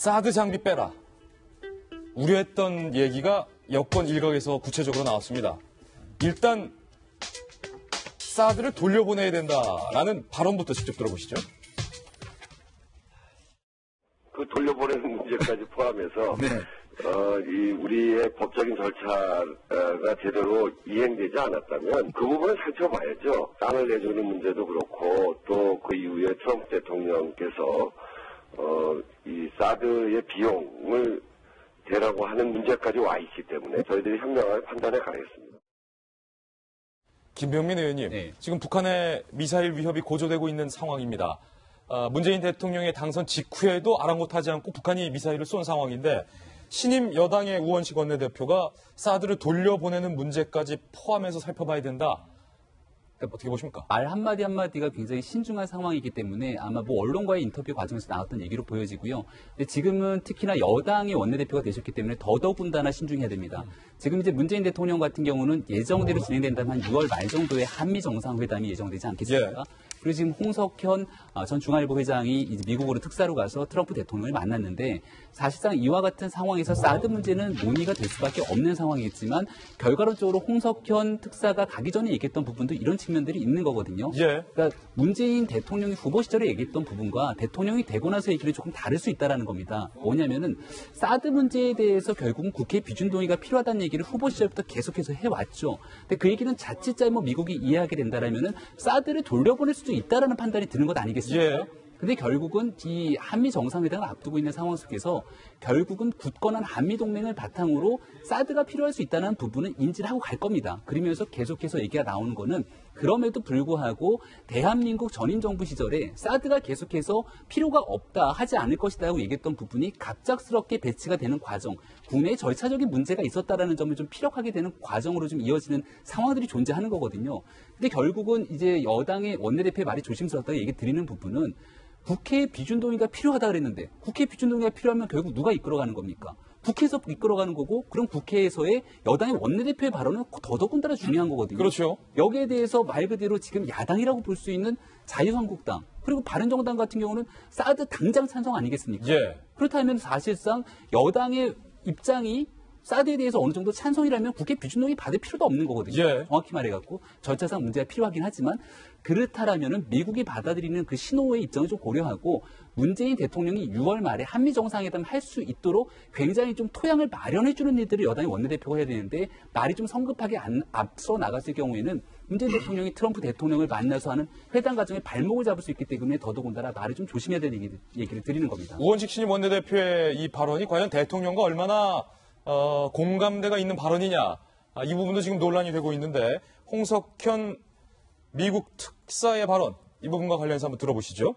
사드 장비 빼라. 우려했던 얘기가 여권 일각에서 구체적으로 나왔습니다. 일단 사드를 돌려보내야 된다라는 발언부터 직접 들어보시죠. 그 돌려보내는 문제까지 포함해서 네. 우리의 법적인 절차가 제대로 이행되지 않았다면 그 부분을 살펴봐야죠. 땅을 내주는 문제도 그렇고 또 그 이후에 트럼프 대통령께서 이 사드의 비용을 대라고 하는 문제까지 와 있기 때문에 저희들이 현명하게 판단해 가겠습니다. 김병민 의원님, 네. 지금 북한의 미사일 위협이 고조되고 있는 상황입니다. 문재인 대통령의 당선 직후에도 아랑곳하지 않고 북한이 미사일을 쏜 상황인데 신임 여당의 우원식 원내대표가 사드를 돌려보내는 문제까지 포함해서 살펴봐야 된다. 어떻게 보십니까? 말 한마디 한마디가 굉장히 신중한 상황이기 때문에 아마 뭐 언론과의 인터뷰 과정에서 나왔던 얘기로 보여지고요. 근데 지금은 특히나 여당의 원내대표가 되셨기 때문에 더더군다나 신중해야 됩니다. 지금 이제 문재인 대통령 같은 경우는 예정대로 진행된다면 한 6월 말 정도에 한미 정상회담이 예정되지 않겠습니까? 예. 그리고 지금 홍석현 전 중앙일보 회장이 이제 미국으로 특사로 가서 트럼프 대통령을 만났는데 사실상 이와 같은 상황에서 사드 문제는 논의가 될 수밖에 없는 상황이겠지만 결과론적으로 홍석현 특사가 가기 전에 얘기했던 부분도 이런 측면들이 있는 거거든요. 예. 그러니까 문재인 대통령이 후보 시절에 얘기했던 부분과 대통령이 되고 나서 얘기는 조금 다를 수 있다는 겁니다. 뭐냐면은 사드 문제에 대해서 결국은 국회 비준 동의가 필요하다는 얘기를 후보 시절부터 계속해서 해왔죠. 근데 그 얘기는 자칫 잘못 미국이 이해하게 된다라면은 사드를 돌려보낼 수도 있다라는 판단이 드는 것 아니겠습니까? 예. 근데 결국은 이 한미 정상회담을 앞두고 있는 상황 속에서 결국은 굳건한 한미 동맹을 바탕으로 사드가 필요할 수 있다는 부분은 인지를 하고 갈 겁니다. 그러면서 계속해서 얘기가 나오는 거는 그럼에도 불구하고 대한민국 전임 정부 시절에 사드가 계속해서 필요가 없다 하지 않을 것이다라고 얘기했던 부분이 갑작스럽게 배치가 되는 과정, 국내에 절차적인 문제가 있었다라는 점을 좀 피력하게 되는 과정으로 좀 이어지는 상황들이 존재하는 거거든요. 근데 결국은 이제 여당의 원내대표의 말이 조심스럽다고 얘기 드리는 부분은 국회의 비준 동의가 필요하다 그랬는데 국회 비준 동의가 필요하면 결국 누가 이끌어가는 겁니까? 국회에서 이끌어가는 거고 그럼 국회에서의 여당의 원내대표의 발언은 더더군다나 중요한 거거든요. 그렇죠. 여기에 대해서 말 그대로 지금 야당이라고 볼 수 있는 자유한국당 그리고 바른정당 같은 경우는 사드 당장 찬성 아니겠습니까? 예. 그렇다면 사실상 여당의 입장이 사드에 대해서 어느 정도 찬성이라면 국회 비준동의 받을 필요도 없는 거거든요. 예. 정확히 말해갖고 절차상 문제가 필요하긴 하지만 그렇다라면은 미국이 받아들이는 그 신호의 입장을 좀 고려하고 문재인 대통령이 6월 말에 한미 정상회담 할 수 있도록 굉장히 좀 토양을 마련해주는 일들을 여당의 원내대표가 해야 되는데 말이 좀 성급하게 앞서 나갔을 경우에는 문재인 대통령이 트럼프 대통령을 만나서 하는 회담 과정에 발목을 잡을 수 있기 때문에 더더군다나 말을 좀 조심해야 되는 얘기를 드리는 겁니다. 우원식 신임 원내대표의 이 발언이 과연 대통령과 얼마나 공감대가 있는 발언이냐. 이 부분도 지금 논란이 되고 있는데 홍석현 미국 특사의 발언 이 부분과 관련해서 한번 들어보시죠.